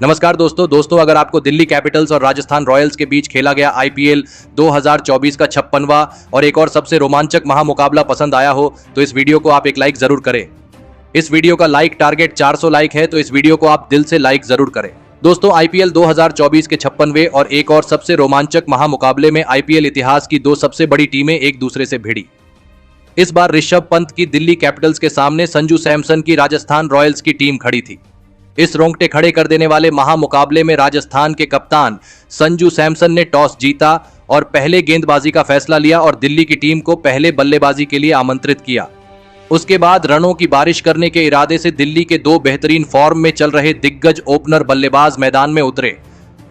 नमस्कार दोस्तों अगर आपको दिल्ली कैपिटल्स और राजस्थान रॉयल्स के बीच खेला गया आईपीएल 2024 का 56वां और एक और सबसे रोमांचक महामुकाबला पसंद आया हो तो इस वीडियो को आप एक लाइक जरूर करें। इस वीडियो का लाइक टारगेट 400 लाइक है, तो इस वीडियो को आप दिल से लाइक जरूर करें। दोस्तों, आईपीएल 2024 के 56वें और एक और सबसे रोमांचक महामुकाबले में आईपीएल इतिहास की दो सबसे बड़ी टीमें एक दूसरे से भिड़ी। इस बार ऋषभ पंत की दिल्ली कैपिटल्स के सामने संजू सैमसन की राजस्थान रॉयल्स की टीम खड़ी थी। इस रोंगटे खड़े कर देने वाले महामुकाबले में राजस्थान के कप्तान संजू सैमसन ने टॉस जीता और पहले गेंदबाजी का फैसला लिया और दिल्ली की टीम को पहले बल्लेबाजी के लिए आमंत्रित किया। उसके बाद रनों की बारिश करने के इरादे से दिल्ली के दो बेहतरीन फॉर्म में चल रहे दिग्गज ओपनर बल्लेबाज मैदान में उतरे।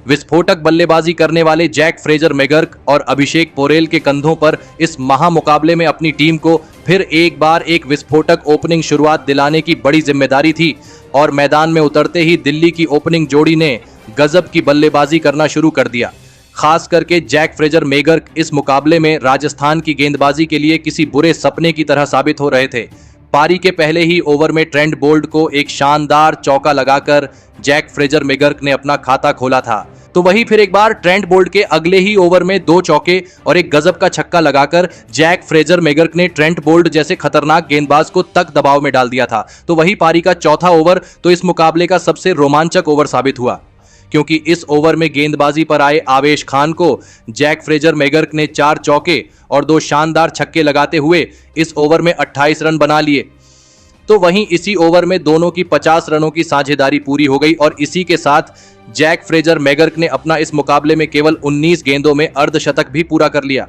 विस्फोटक बल्लेबाजी करने वाले जैक फ्रेजर मैगर्क और अभिषेक पोरेल के कंधों पर इस महामुकाबले में अपनी टीम को फिर एक बार एक विस्फोटक ओपनिंग शुरुआत दिलाने की बड़ी जिम्मेदारी थी और मैदान में उतरते ही दिल्ली की ओपनिंग जोड़ी ने गजब की बल्लेबाजी करना शुरू कर दिया। खास करके जैक फ्रेजर मैगर्क इस मुकाबले में राजस्थान की गेंदबाजी के लिए किसी बुरे सपने की तरह साबित हो रहे थे। पारी के पहले ही ओवर में ट्रेंट बोल्ट को एक शानदार चौका लगाकर जैक फ्रेजर मैगर्क ने अपना खाता खोला था, तो वही फिर एक बार ट्रेंट बोल्ट के अगले ही ओवर में दो चौके और एक गजब का छक्का लगाकर जैक फ्रेजर मैगर्क ने ट्रेंट बोल्ट जैसे खतरनाक गेंदबाज को तक दबाव में डाल दिया था। तो वही पारी का चौथा ओवर तो इस मुकाबले का सबसे रोमांचक ओवर साबित हुआ, क्योंकि इस ओवर में गेंदबाजी पर आए आवेश खान को जैक फ्रेजर मैगर्क ने 4 चौके और 2 शानदार छक्के लगाते हुए इस ओवर में 28 रन बना लिए। तो वहीं इसी ओवर में दोनों की 50 रनों की साझेदारी पूरी हो गई और इसी के साथ जैक फ्रेजर मैगर्क ने अपना इस मुकाबले में केवल 19 गेंदों में अर्धशतक भी पूरा कर लिया।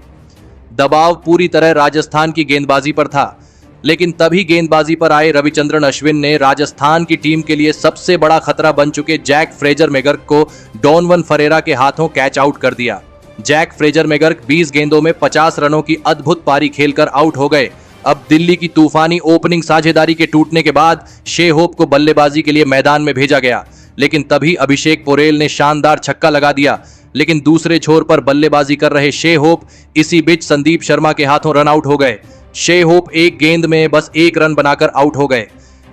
दबाव पूरी तरह राजस्थान की गेंदबाजी पर था, लेकिन तभी गेंदबाजी पर आए रविचंद्रन अश्विन ने राजस्थान की टीम के लिए सबसे बड़ा खतरा बन चुके जैक फ्रेजर मैगर्क को डॉनवन फरेरा के हाथों कैच आउट कर दिया। जैक फ्रेजर मैगर्क 20 गेंदों में 50 रनों की अद्भुत पारी खेलकर आउट हो गए। अब दिल्ली की तूफानी ओपनिंग साझेदारी के टूटने के बाद शे होप को बल्लेबाजी के लिए मैदान में भेजा गया, लेकिन तभी अभिषेक पोरेल ने शानदार छक्का लगा दिया। लेकिन दूसरे छोर पर बल्लेबाजी कर रहे शे होप इसी बीच संदीप शर्मा के हाथों रन आउट हो गए। शे होप एक गेंद में बस 1 रन बनाकर आउट हो गए।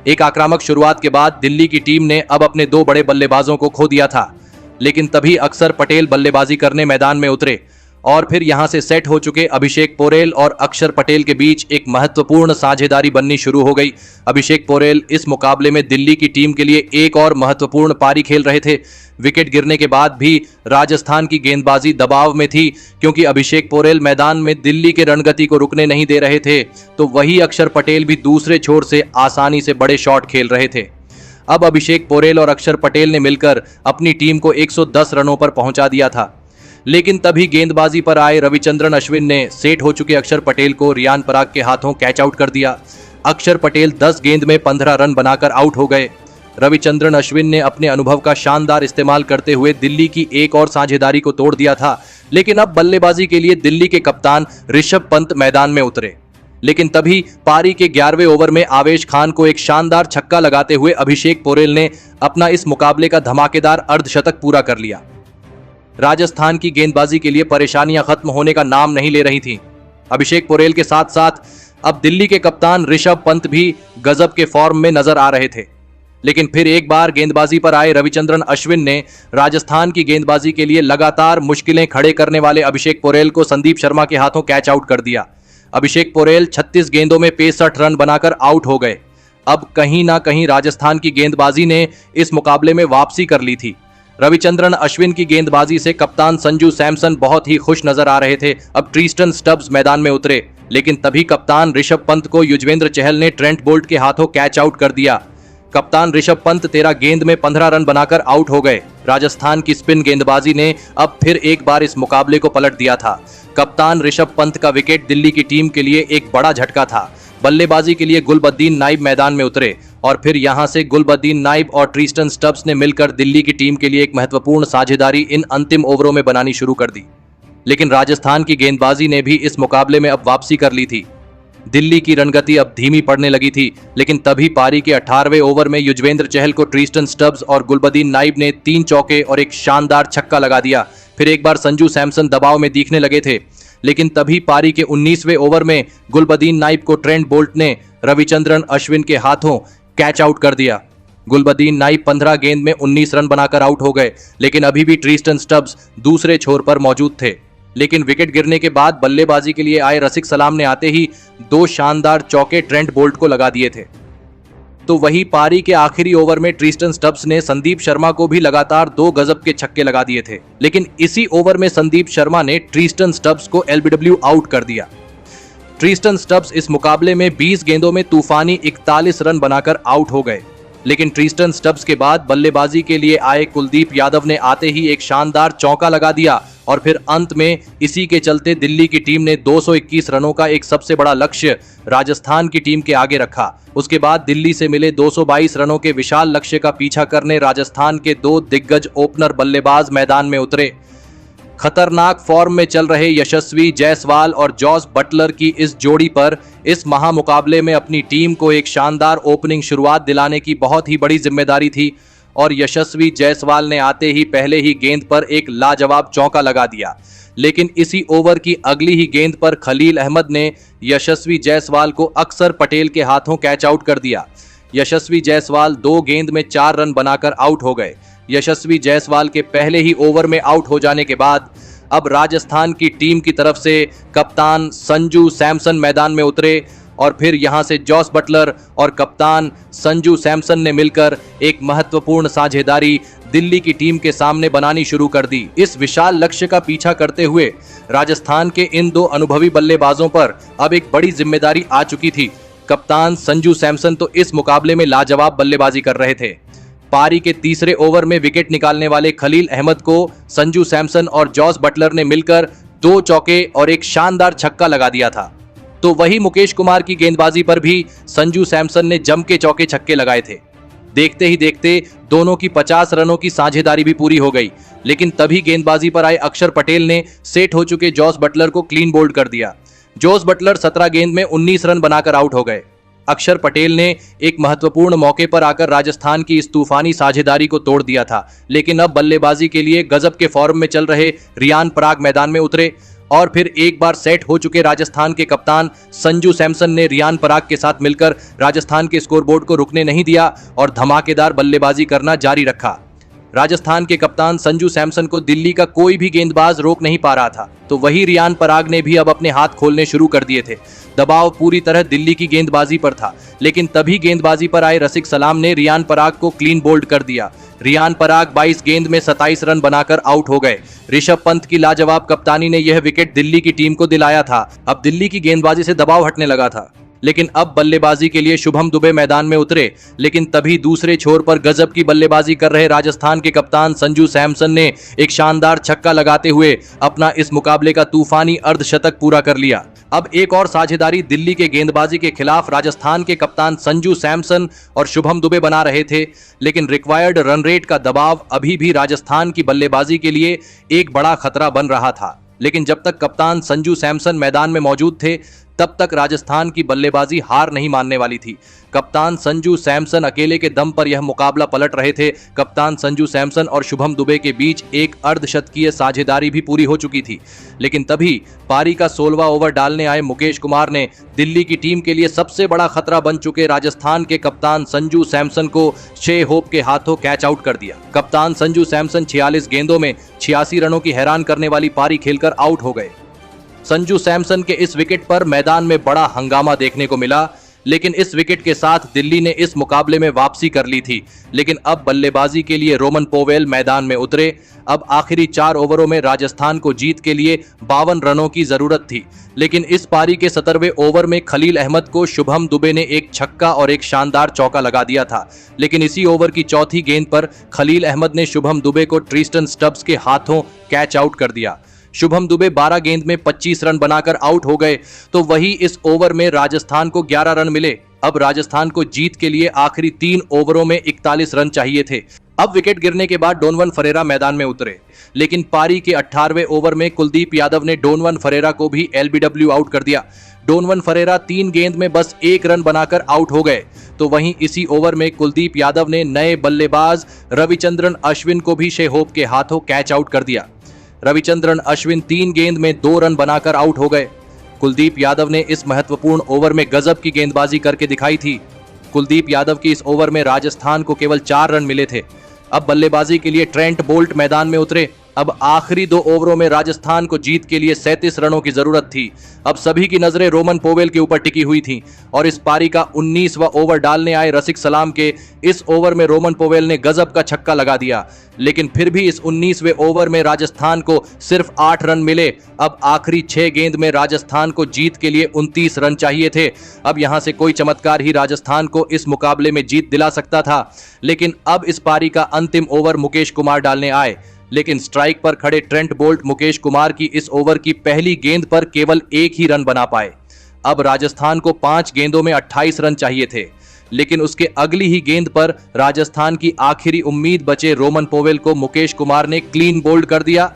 एक आक्रामक शुरुआत के बाद दिल्ली की टीम ने अब अपने 2 बड़े बल्लेबाजों को खो दिया था, लेकिन तभी अक्षर पटेल बल्लेबाजी करने मैदान में उतरे और फिर यहां से सेट हो चुके अभिषेक पोरेल और अक्षर पटेल के बीच एक महत्वपूर्ण साझेदारी बननी शुरू हो गई। अभिषेक पोरेल इस मुकाबले में दिल्ली की टीम के लिए एक और महत्वपूर्ण पारी खेल रहे थे। विकेट गिरने के बाद भी राजस्थान की गेंदबाजी दबाव में थी, क्योंकि अभिषेक पोरेल मैदान में दिल्ली के रणगति को रुकने नहीं दे रहे थे, तो वही अक्षर पटेल भी दूसरे छोर से आसानी से बड़े शॉट खेल रहे थे। अब अभिषेक पोरेल और अक्षर पटेल ने मिलकर अपनी टीम को 110 रनों पर पहुंचा दिया था, लेकिन तभी गेंदबाजी पर आए रविचंद्रन अश्विन ने सेट हो चुके अक्षर पटेल को रियान पराग के हाथों कैच आउट कर दिया। अक्षर पटेल 10 गेंद में 15 रन बनाकर आउट हो गए। रविचंद्रन अश्विन ने अपने अनुभव का शानदार इस्तेमाल करते हुए दिल्ली की एक और साझेदारी को तोड़ दिया था, लेकिन अब बल्लेबाजी के लिए दिल्ली के कप्तान ऋषभ पंत मैदान में उतरे। लेकिन तभी पारी के 11वें ओवर में आवेश खान को एक शानदार छक्का लगाते हुए अभिषेक पोरेल ने अपना इस मुकाबले का धमाकेदार अर्धशतक पूरा कर लिया। राजस्थान की गेंदबाजी के लिए परेशानियां खत्म होने का नाम नहीं ले रही थीं। अभिषेक पोरेल के साथ साथ अब दिल्ली के कप्तान ऋषभ पंत भी गजब के फॉर्म में नजर आ रहे थे, लेकिन फिर एक बार गेंदबाजी पर आए रविचंद्रन अश्विन ने राजस्थान की गेंदबाजी के लिए लगातार मुश्किलें खड़े करने वाले अभिषेक पोरेल को संदीप शर्मा के हाथों कैच आउट कर दिया। अभिषेक पोरेल 36 गेंदों में 65 रन बनाकर आउट हो गए। अब कहीं ना कहीं राजस्थान की गेंदबाजी ने इस मुकाबले में वापसी कर ली थी। रविचंद्रन अश्विन की गेंदबाजी से कप्तान संजू सैमसन बहुत ही खुश नजर आ रहे थे। अब ट्रिस्टन स्टब्स मैदान में उतरे, लेकिन तभी कप्तान ऋषभ पंत को युजवेंद्र चहल ने ट्रेंट बोल्ट के हाथों कैच आउट कर दिया। कप्तान ऋषभ पंत 13 गेंद में 15 रन बनाकर आउट हो गए। राजस्थान की स्पिन गेंदबाजी ने अब फिर एक बार इस मुकाबले को पलट दिया था। कप्तान ऋषभ पंत का विकेट दिल्ली की टीम के लिए एक बड़ा झटका था। बल्लेबाजी के लिए गुलबद्दीन नाइब मैदान में उतरे और फिर यहां से गुलबद्दीन नाइब और ट्रिस्टन स्टब्स ने मिलकर दिल्ली की टीम के लिए एक महत्वपूर्ण साझेदारी इन अंतिम ओवरों में बनानी शुरू कर दी। लेकिन राजस्थान की गेंदबाजी ने भी इस मुकाबले में अब वापसी कर ली थी। दिल्ली की रणगति अब धीमी पड़ने लगी थी, लेकिन तभी पारी के 18वें ओवर में युजवेंद्र चहल को ट्रिस्टन स्टब्स और गुलबद्दीन नाइब ने 3 चौके और एक शानदार छक्का लगा दिया। फिर एक बार संजू सैमसन दबाव में दिखने लगे थे, लेकिन तभी पारी के 19वें ओवर में गुलबद्दीन नाइब को ट्रेंट बोल्ट ने रविचंद्रन अश्विन के हाथों कैच आउट कर दिया। गुलबदीन नाइब 15 गेंद में 19 रन बनाकर आउट हो गए, लेकिन अभी भी ट्रिस्टन स्टब्स दूसरे छोर पर मौजूद थे। लेकिन विकेट गिरने के बाद बल्लेबाजी के लिए आए रसिक सलाम ने आते ही 2 शानदार चौके ट्रेंट बोल्ट को लगा दिए थे। तो वही पारी के आखिरी ओवर में ट्रिस्टन स्टब्स ने संदीप शर्मा को भी लगातार 2 गजब के छक्के लगा दिए थे, लेकिन इसी ओवर में संदीप शर्मा ने ट्रिस्टन स्टब्स को एलबीडब्ल्यू आउट कर दिया। ट्रिस्टन स्टब्स इस मुकाबले में 20 गेंदों में तूफानी 41 रन बनाकर आउट हो गए, लेकिन ट्रिस्टन स्टब्स के बाद बल्लेबाजी के लिए आए कुलदीप यादव ने आते ही एक शानदार चौका लगा दिया और फिर अंत में इसी के चलते दिल्ली की टीम ने 221 रनों का एक सबसे बड़ा लक्ष्य राजस्थान की टीम के आगे रखा। उसके बाद दिल्ली से मिले 222 रनों के विशाल लक्ष्य का पीछा करने राजस्थान के 2 दिग्गज ओपनर बल्लेबाज मैदान में उतरे। खतरनाक फॉर्म में चल रहे यशस्वी जायसवाल और जॉस बटलर की इस जोड़ी पर इस महामुकाबले में अपनी टीम को एक शानदार ओपनिंग शुरुआत दिलाने की बहुत ही बड़ी जिम्मेदारी थी और यशस्वी जायसवाल ने आते ही पहले ही गेंद पर एक लाजवाब चौका लगा दिया, लेकिन इसी ओवर की अगली ही गेंद पर खलील अहमद ने यशस्वी जायसवाल को अक्षर पटेल के हाथों कैच आउट कर दिया। यशस्वी जायसवाल 2 गेंद में 4 रन बनाकर आउट हो गए। यशस्वी जायसवाल के पहले ही ओवर में आउट हो जाने के बाद अब राजस्थान की टीम की तरफ से कप्तान संजू सैमसन मैदान में उतरे और फिर यहां से जॉस बटलर और कप्तान संजू सैमसन ने मिलकर एक महत्वपूर्ण साझेदारी दिल्ली की टीम के सामने बनानी शुरू कर दी। इस विशाल लक्ष्य का पीछा करते हुए राजस्थान के इन 2 अनुभवी बल्लेबाजों पर अब एक बड़ी जिम्मेदारी आ चुकी थी। कप्तान संजू सैमसन तो इस मुकाबले में लाजवाब बल्लेबाजी कर रहे थे। पारी के तीसरे ओवर में विकेट निकालने वाले खलील अहमद को संजू सैमसन और जॉस बटलर ने मिलकर 2 चौके और एक शानदार छक्का लगा दिया था। तो वही मुकेश कुमार की गेंदबाजी पर भी संजू सैमसन ने जम के चौके छक्के लगाए थे। देखते ही देखते दोनों की 50 रनों की साझेदारी भी पूरी हो गई, लेकिन तभी गेंदबाजी पर आए अक्षर पटेल ने सेट हो चुके जॉस बटलर को क्लीन बोल्ड कर दिया। जॉस बटलर 17 गेंद में 19 रन बनाकर आउट हो गए। अक्षर पटेल ने एक महत्वपूर्ण मौके पर आकर राजस्थान की इस तूफानी साझेदारी को तोड़ दिया था, लेकिन अब बल्लेबाजी के लिए गजब के फॉर्म में चल रहे रियान पराग मैदान में उतरे और फिर एक बार सेट हो चुके राजस्थान के कप्तान संजू सैमसन ने रियान पराग के साथ मिलकर राजस्थान के स्कोरबोर्ड को रुकने नहीं दिया और धमाकेदार बल्लेबाजी करना जारी रखा। राजस्थान के कप्तान संजू सैमसन को दिल्ली का कोई भी गेंदबाज रोक नहीं पा रहा था, तो वही रियान पराग ने भी अब अपने हाथ खोलने शुरू कर दिए थे। दबाव पूरी तरह दिल्ली की गेंदबाजी पर था, लेकिन तभी गेंदबाजी पर आए रसिक सलाम ने रियान पराग को क्लीन बोल्ड कर दिया। रियान पराग 22 गेंद में 27 रन बनाकर आउट हो गए। ऋषभ पंत की लाजवाब कप्तानी ने यह विकेट दिल्ली की टीम को दिलाया था। अब दिल्ली की गेंदबाजी से दबाव हटने लगा था, लेकिन अब बल्लेबाजी के लिए शुभम दुबे मैदान में उतरे, लेकिन तभी दूसरे छोर पर गजब की बल्लेबाजी कर रहे राजस्थान के कप्तान संजू सैमसन ने एक शानदार छक्का लगाते हुए अपना इस मुकाबले का तूफानी अर्धशतक पूरा कर लिया। अब एक और साझेदारी दिल्ली के गेंदबाजी के खिलाफ राजस्थान के कप्तान संजू सैमसन और शुभम दुबे बना रहे थे, लेकिन रिक्वायर्ड रन रेट का दबाव अभी भी राजस्थान की बल्लेबाजी के लिए एक बड़ा खतरा बन रहा था। लेकिन जब तक कप्तान संजू सैमसन मैदान में मौजूद थे, तब तक राजस्थान की बल्लेबाजी हार नहीं मानने वाली थी। कप्तान संजू सैमसन अकेले के दम पर यह मुकाबला पलट रहे थे। कप्तान संजू सैमसन और शुभम दुबे के बीच एक अर्धशतकीय साझेदारी भी पूरी हो चुकी थी, लेकिन तभी पारी का 16वां ओवर डालने आए मुकेश कुमार ने दिल्ली की टीम के लिए सबसे बड़ा खतरा बन चुके राजस्थान के कप्तान संजू सैमसन को शे होप के हाथों कैच आउट कर दिया। कप्तान संजू सैमसन 46 गेंदों में 86 रनों की हैरान करने वाली पारी खेलकर आउट हो गए। संजू सैमसन के इस विकेट पर मैदान में बड़ा हंगामा देखने को मिला, लेकिन इस विकेट के साथ दिल्ली ने इस मुकाबले में वापसी कर ली थी। लेकिन अब बल्लेबाजी के लिए रोमन पोवेल मैदान में उतरे। अब आखिरी 4 ओवरों में राजस्थान को जीत के लिए 52 रनों की जरूरत थी, लेकिन इस पारी के 17वें ओवर में खलील अहमद को शुभम दुबे ने एक छक्का और एक शानदार चौका लगा दिया था। लेकिन इसी ओवर की चौथी गेंद पर खलील अहमद ने शुभम दुबे को ट्रिस्टन स्टब्स के हाथों कैच आउट कर दिया। शुभम दुबे 12 गेंद में 25 रन बनाकर आउट हो गए। तो वही इस ओवर में राजस्थान को 11 रन मिले। अब राजस्थान को जीत के लिए आखिरी 3 ओवरों में 41 रन चाहिए थे। अब विकेट गिरने के बाद डोनवन फरेरा मैदान में उतरे, लेकिन पारी के 18वें ओवर में कुलदीप यादव ने डोनवन फरेरा को भी एलबीडब्ल्यू आउट कर दिया। डोनवन फरेरा 3 गेंद में बस 1 रन बनाकर आउट हो गए। तो वहीं इसी ओवर में कुलदीप यादव ने नए बल्लेबाज रविचंद्रन अश्विन को भी शे होप के हाथों कैच आउट कर दिया। रविचंद्रन अश्विन 3 गेंद में 2 रन बनाकर आउट हो गए। कुलदीप यादव ने इस महत्वपूर्ण ओवर में गजब की गेंदबाजी करके दिखाई थी। कुलदीप यादव की इस ओवर में राजस्थान को केवल 4 रन मिले थे। अब बल्लेबाजी के लिए ट्रेंट बोल्ट मैदान में उतरे। अब आखिरी 2 ओवरों में राजस्थान को जीत के लिए 37 रनों की जरूरत थी। अब सभी की नजरें रोमन पोवेल के ऊपर टिकी हुई थीं और इस पारी का 19वां ओवर डालने आए रसिक सलाम के इस ओवर में रोमन पोवेल ने गजब का छक्का लगा दिया। लेकिन फिर भी इस 19वें ओवर में राजस्थान को सिर्फ 8 रन मिले। अब आखिरी 6 गेंद में राजस्थान को जीत के लिए 29 रन चाहिए थे। अब यहां से कोई चमत्कार ही राजस्थान को इस मुकाबले में जीत दिला सकता था। लेकिन अब इस पारी का अंतिम ओवर मुकेश कुमार डालने आए, लेकिन स्ट्राइक पर खड़े ट्रेंट बोल्ट मुकेश कुमार की इस ओवर की पहली गेंद पर केवल 1 ही रन बना पाए। अब राजस्थान को 5 गेंदों में 28 रन चाहिए थे, लेकिन उसके अगली ही गेंद पर राजस्थान की आखिरी उम्मीद बचे रोमन पोवेल को मुकेश कुमार ने क्लीन बोल्ड कर दिया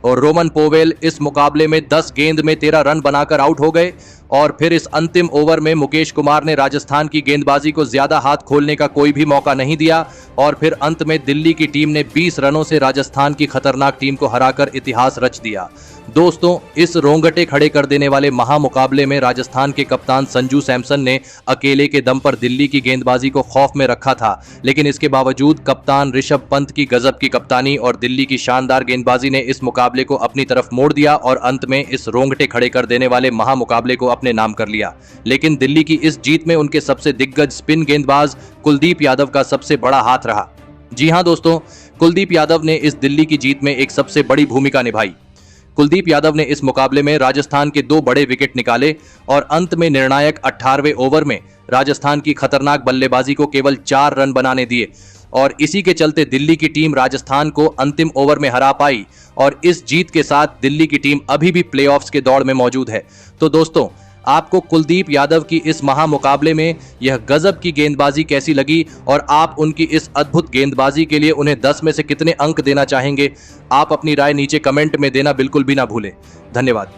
और रोमन पोवेल इस मुकाबले में 10 गेंद में 13 रन बनाकर आउट हो गए। और फिर इस अंतिम ओवर में मुकेश कुमार ने राजस्थान की गेंदबाजी को ज्यादा हाथ खोलने का कोई भी मौका नहीं दिया और फिर अंत में दिल्ली की टीम ने 20 रनों से राजस्थान की खतरनाक टीम को हराकर इतिहास रच दिया। दोस्तों, इस रोंगटे खड़े कर देने वाले महामुकाबले में राजस्थान के कप्तान संजू सैमसन ने अकेले के दम पर दिल्ली की गेंदबाजी को खौफ में रखा था, लेकिन इसके बावजूद कप्तान ऋषभ पंत की गजब की कप्तानी और दिल्ली की शानदार गेंदबाजी ने इस मुकाबले को अपनी तरफ मोड़ दिया और अंत में इस रोंगटे खड़े कर देने वाले महामुकाबले को अपने नाम कर लिया। लेकिन दिल्ली की इस जीत में उनके सबसे दिग्गज स्पिन गेंदबाज कुलदीप यादव का सबसे बड़ा हाथ रहा। जी हां दोस्तों, कुलदीप यादव ने इस दिल्ली की जीत में एक सबसे बड़ी भूमिका निभाई। कुलदीप यादव ने इस मुकाबले में राजस्थान के 2 बड़े विकेट निकाले और अंत में निर्णायक 18वें ओवर में राजस्थान की खतरनाक बल्लेबाजी को केवल 4 रन बनाने दिए और इसी के चलते दिल्ली की टीम राजस्थान को अंतिम ओवर में हरा पाई और इस जीत के साथ दिल्ली की टीम अभी भी प्लेऑफ्स के दौड़ में मौजूद है। तो दोस्तों, आपको कुलदीप यादव की इस महामुकाबले में यह गजब की गेंदबाजी कैसी लगी और आप उनकी इस अद्भुत गेंदबाजी के लिए उन्हें 10 में से कितने अंक देना चाहेंगे? आप अपनी राय नीचे कमेंट में देना बिल्कुल भी ना भूलें। धन्यवाद।